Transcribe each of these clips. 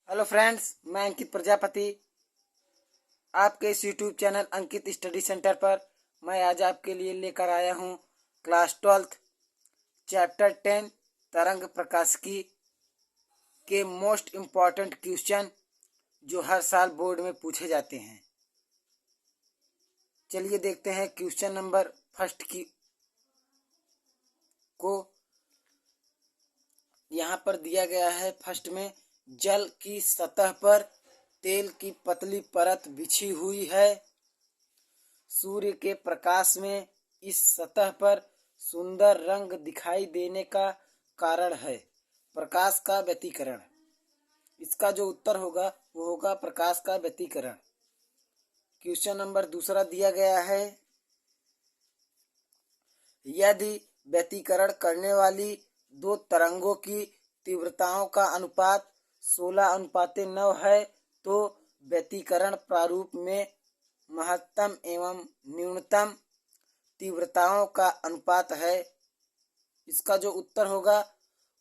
Hello friends, मैं अंकित प्रजापति आपके इस यूट्यूब चैनल अंकित स्टडी सेंटर पर मैं आज आपके लिए लेकर आया हूँ क्लास 12 चैप्टर 10 तरंग प्रकाशिकी के मोस्ट इम्पॉर्टेंट क्वेश्चन जो हर साल बोर्ड में पूछे जाते हैं। चलिए देखते हैं क्वेश्चन नंबर फर्स्ट की को। यहाँ पर दिया गया है फर्स्ट में, जल की सतह पर तेल की पतली परत बिछी हुई है। सूर्य के प्रकाश में इस सतह पर सुंदर रंग दिखाई देने का कारण है प्रकाश का व्यतिकरण। इसका जो उत्तर होगा वो होगा प्रकाश का व्यतिकरण। क्वेश्चन नंबर दूसरा दिया गया है, यदि व्यतिकरण करने वाली दो तरंगों की तीव्रताओं का अनुपात 16:9 है तो व्यतिकरण प्रारूप में महत्तम एवं न्यूनतम तीव्रताओं का अनुपात है। इसका जो उत्तर होगा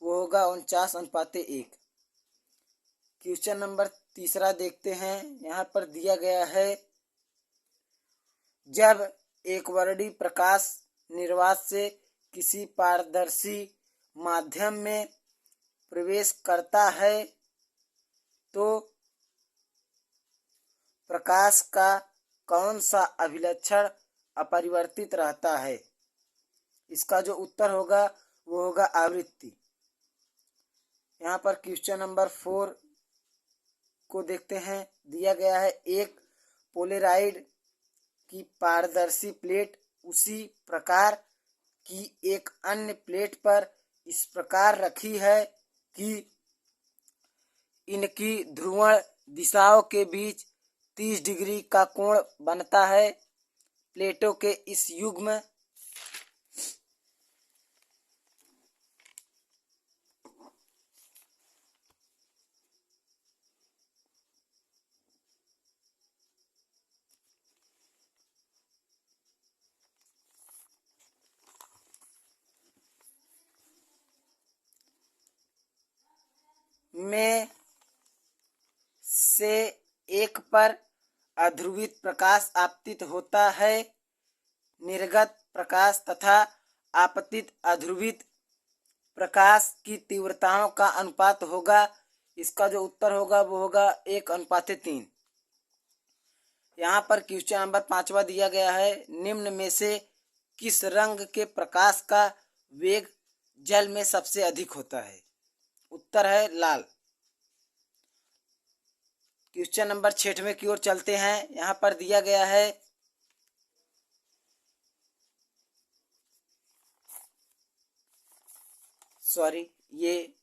वो होगा 49:1। क्वेश्चन नंबर तीसरा देखते हैं। यहाँ पर दिया गया है, जब एक वर्णी प्रकाश निर्वात से किसी पारदर्शी माध्यम में प्रवेश करता है तो प्रकाश का कौन सा अभिलक्षण अपरिवर्तित रहता है। इसका जो उत्तर होगा वो होगा आवृत्ति। यहाँ पर क्वेश्चन नंबर 4 को देखते हैं। दिया गया है, एक पोलेराइड की पारदर्शी प्लेट उसी प्रकार की एक अन्य प्लेट पर इस प्रकार रखी है कि इनकी ध्रुवण दिशाओं के बीच 30 डिग्री का कोण बनता है। प्लेटों के इस युग्म में से एक पर अध्रुवित प्रकाश आपतित होता है। निर्गत प्रकाश तथा आपतित अध्रुवित प्रकाश की तीव्रताओं का अनुपात होगा। इसका जो उत्तर होगा वो होगा 1:3। यहाँ पर क्वेश्चन नंबर 5वां दिया गया है, निम्न में से किस रंग के प्रकाश का वेग जल में सबसे अधिक होता है। उत्तर है लाल। क्वेश्चन नंबर 6वें की ओर चलते हैं। यहाँ पर दिया गया है, ये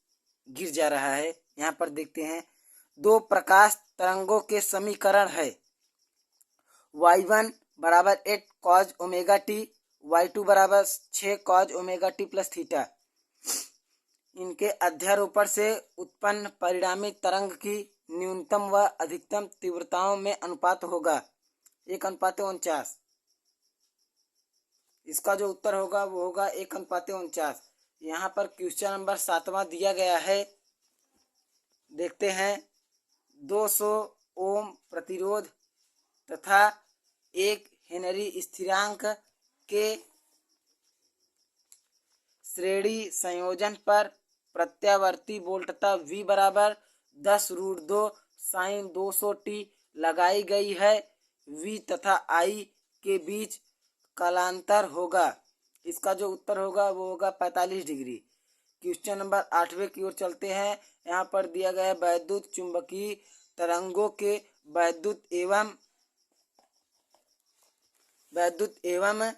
गिर जा रहा है। यहाँ पर देखते हैं, दो प्रकाश तरंगों के समीकरण है y1 बराबर 8 cos ओमेगा टी, y2 बराबर 6 cos omega T plus theta. इनके अध्यारोपण से उत्पन्न परिणामी तरंग की न्यूनतम व अधिकतम तीव्रताओं में अनुपात होगा 1:49। इसका जो उत्तर होगा वो होगा 1:49। यहाँ पर क्वेश्चन नंबर 7वां दिया गया है। देखते हैं, 200 ओम प्रतिरोध तथा 1 हेनरी स्थिरांक के श्रेणी संयोजन पर प्रत्यावर्ती वोल्टता V बराबर 10√2 sin 200t लगाई गई है। V तथा I के बीच कालांतर होगा। इसका जो उत्तर होगा वो होगा 45 डिग्री। क्वेश्चन नंबर 8वें की ओर चलते हैं। यहाँ पर दिया गया है, वैद्युत चुंबकीय तरंगों के वैद्युत एवं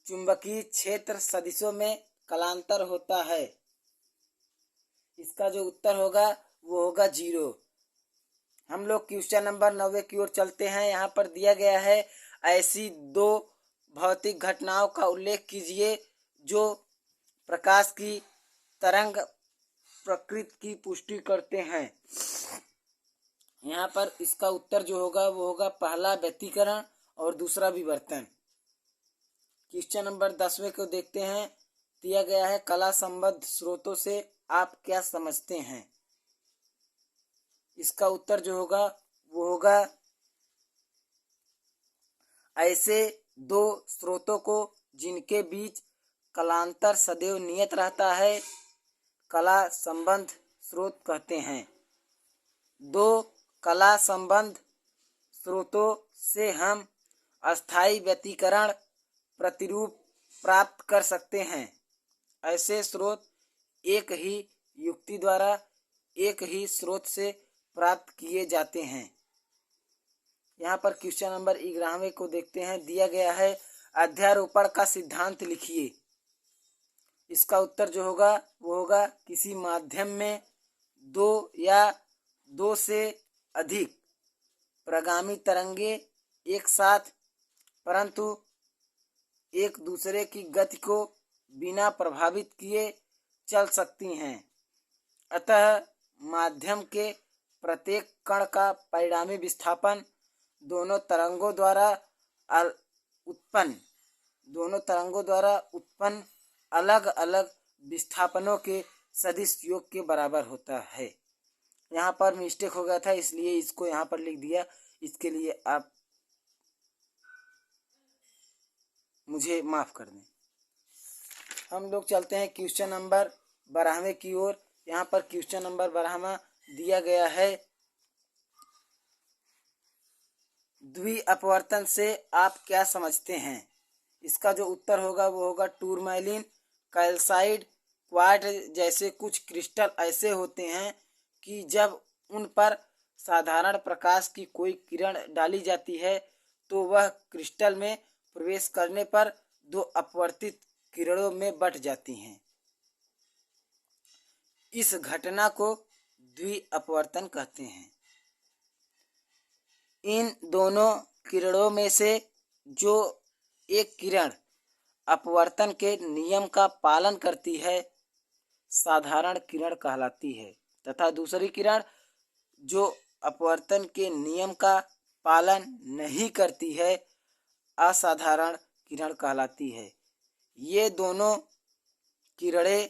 चुंबकीय क्षेत्र सदिशों में कालांतर होता है। इसका जो उत्तर होगा वो होगा 0। हम लोग क्वेश्चन नंबर 9 की ओर चलते हैं। यहाँ पर दिया गया है, ऐसी दो भौतिक घटनाओं का उल्लेख कीजिए जो प्रकाश की तरंग प्रकृति की पुष्टि करते हैं। यहाँ पर इसका उत्तर जो होगा वो होगा पहला व्यतिकरण और दूसरा विवर्तन। क्वेश्चन नंबर 10वें को देखते हैं। दिया गया है कला संबद्ध स्रोतों से आप क्या समझते हैं। इसका उत्तर जो होगा वो होगा ऐसे दो स्रोतों को जिनके बीच कलांतर सदैव नियत रहता है कला संबंध स्रोत कहते हैं। दो कला संबंध स्रोतों से हम अस्थायी व्यतिकरण प्रतिरूप प्राप्त कर सकते हैं। ऐसे स्रोत एक ही युक्ति द्वारा एक ही स्रोत से प्राप्त किए जाते हैं। यहाँ पर क्वेश्चन नंबर 11वें को देखते हैं। दिया गया है अध्यारोपण का सिद्धांत लिखिए। इसका उत्तर जो होगा वो होगा किसी माध्यम में दो या दो से अधिक प्रगामी तरंगे एक साथ परंतु एक दूसरे की गति को बिना प्रभावित किए चल सकती हैं। अतः माध्यम के प्रत्येक कण का परिणामी विस्थापन दोनों तरंगों द्वारा उत्पन्न अलग अलग विस्थापनों के सदिश योग के बराबर होता है। यहाँ पर मिस्टेक हो गया था इसलिए इसको यहाँ पर लिख दिया। इसके लिए आप मुझे माफ कर दें। हम लोग चलते हैं क्वेश्चन नंबर 12वें की ओर। यहाँ पर क्वेश्चन नंबर 12वां दिया गया है द्वि अपवर्तन से आप क्या समझते हैं। इसका जो उत्तर होगा वो होगा टूरमैलिन कैल्साइड क्वार्ट्ज जैसे कुछ क्रिस्टल ऐसे होते हैं कि जब उन पर साधारण प्रकाश की कोई किरण डाली जाती है तो वह क्रिस्टल में प्रवेश करने पर दो अपवर्तित किरणों में बट जाती हैं। इस घटना को द्वि अपवर्तन कहते हैं। इन दोनों किरणों में से जो एक किरण अपवर्तन के नियम का पालन करती है साधारण किरण कहलाती है तथा दूसरी किरण जो अपवर्तन के नियम का पालन नहीं करती है असाधारण किरण कहलाती है। ये दोनों किरणें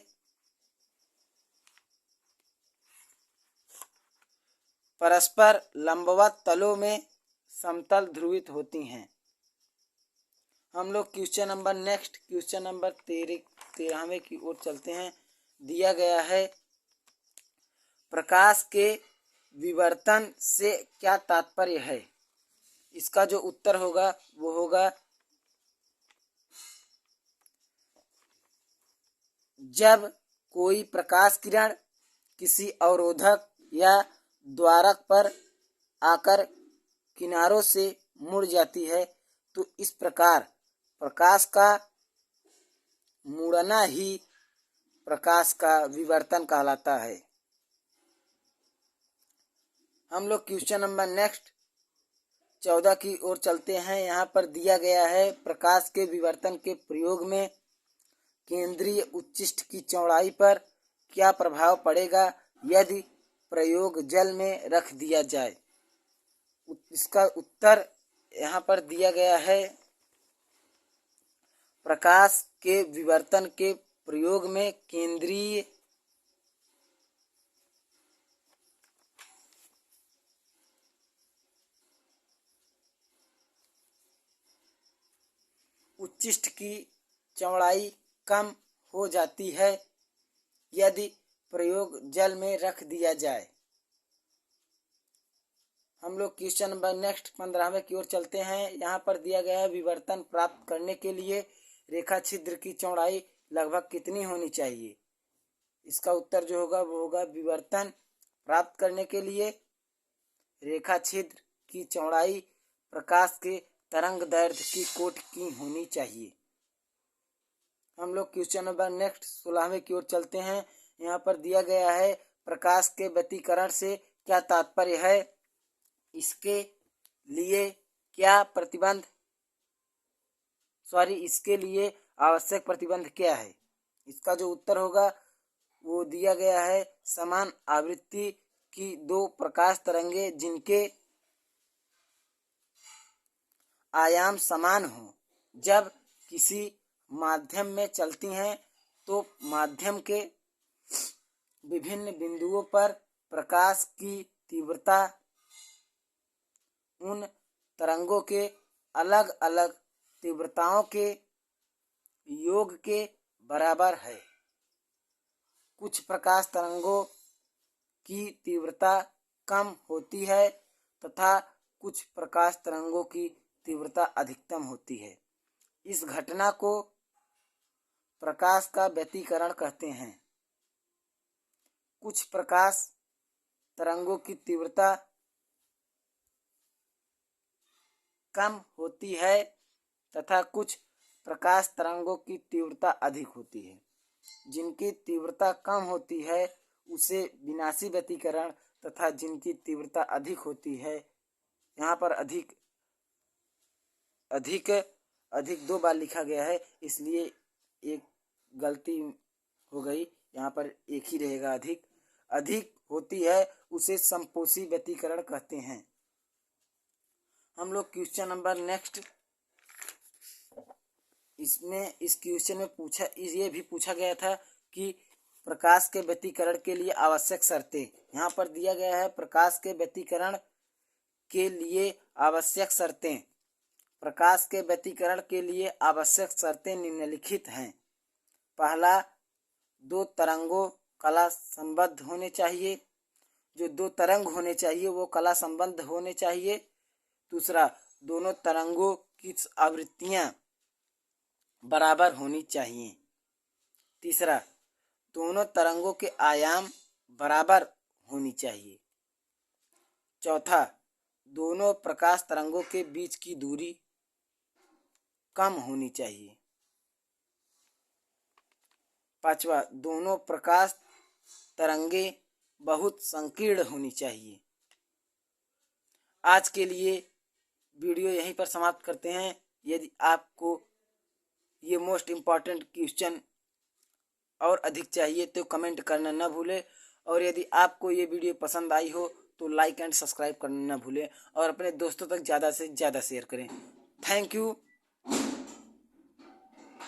परस्पर लंबवत तलों में समतल ध्रुवित होती हैं। हम लोग क्वेश्चन नंबर 13वें की ओर चलते हैं। दिया गया है प्रकाश के विवर्तन से क्या तात्पर्य है। इसका जो उत्तर होगा वो होगा जब कोई प्रकाश किरण किसी अवरोधक या द्वारक पर आकर किनारों से मुड़ जाती है तो इस प्रकार प्रकाश का मुड़ना ही प्रकाश का विवर्तन कहलाता है। हम लोग क्वेश्चन नंबर 14 की ओर चलते हैं। यहाँ पर दिया गया है प्रकाश के विवर्तन के प्रयोग में केंद्रीय उच्चिष्ट की चौड़ाई पर क्या प्रभाव पड़ेगा यदि प्रयोग जल में रख दिया जाए। इसका उत्तर यहाँ पर दिया गया है प्रकाश के विवर्तन के प्रयोग में केंद्रीय उच्चिष्ट की चौड़ाई कम हो जाती है यदि प्रयोग जल में रख दिया जाए। हम लोग क्वेश्चन नंबर 15वें की ओर चलते हैं। यहाँ पर दिया गया है विवर्तन प्राप्त करने के लिए रेखा छिद्र की चौड़ाई लगभग कितनी होनी चाहिए। इसका उत्तर जो होगा वो होगा विवर्तन प्राप्त करने के लिए रेखा छिद्र की चौड़ाई प्रकाश के तरंग दैर्घ्य की कोटि की होनी चाहिए। हम लोग क्वेश्चन नंबर 16वें की ओर चलते हैं। यहाँ पर दिया गया है प्रकाश के व्यतिकरण से क्या तात्पर्य है। इसके लिए आवश्यक प्रतिबंध क्या है। इसका जो उत्तर होगा वो दिया गया है समान आवृत्ति की दो प्रकाश तरंगे जिनके आयाम समान हो जब किसी माध्यम में चलती हैं तो माध्यम के विभिन्न बिंदुओं पर प्रकाश की तीव्रता उन तरंगों के अलग अलग तीव्रताओं के योग के बराबर है। कुछ प्रकाश तरंगों की तीव्रता कम होती है तथा कुछ प्रकाश तरंगों की तीव्रता अधिकतम होती है। इस घटना को प्रकाश का व्यतिकरण कहते हैं। कुछ प्रकाश तरंगों की तीव्रता कम होती है तथा कुछ प्रकाश तरंगों की तीव्रता अधिक होती है। जिनकी तीव्रता कम होती है उसे विनाशी व्यतिकरण तथा जिनकी तीव्रता अधिक होती है, यहाँ पर अधिक अधिक अधिक 2 बार लिखा गया है इसलिए एक गलती हो गई, यहाँ पर एक ही रहेगा। अधिक अधिक होती है उसे समपोषी व्यतिकरण कहते हैं। हम लोग क्वेश्चन नंबर नेक्स्ट, इसमें इस क्वेश्चन में ये भी पूछा गया था कि प्रकाश के व्यतिकरण के लिए आवश्यक शर्तें। यहाँ पर दिया गया है प्रकाश के व्यतिकरण के लिए आवश्यक शर्तें। प्रकाश के व्यतिकरण के लिए आवश्यक शर्तें निम्नलिखित हैं। पहला, 2 तरंगों कला संबद्ध होने चाहिए। जो 2 तरंग होने चाहिए वो कला संबद्ध होने चाहिए। दूसरा, दोनों तरंगों की आवृत्तियां बराबर होनी चाहिए। तीसरा, दोनों तरंगों के आयाम बराबर होनी चाहिए। चौथा, दोनों प्रकाश तरंगों के बीच की दूरी कम होनी चाहिए। पांचवा, दोनों प्रकाश तरंगें बहुत संकीर्ण होनी चाहिए। आज के लिए वीडियो यहीं पर समाप्त करते हैं। यदि आपको ये मोस्ट इम्पॉर्टेंट क्वेश्चन और अधिक चाहिए तो कमेंट करना न भूलें, और यदि आपको ये वीडियो पसंद आई हो तो लाइक एंड सब्सक्राइब करना न भूलें और अपने दोस्तों तक ज़्यादा से ज़्यादा शेयर करें। Thank you.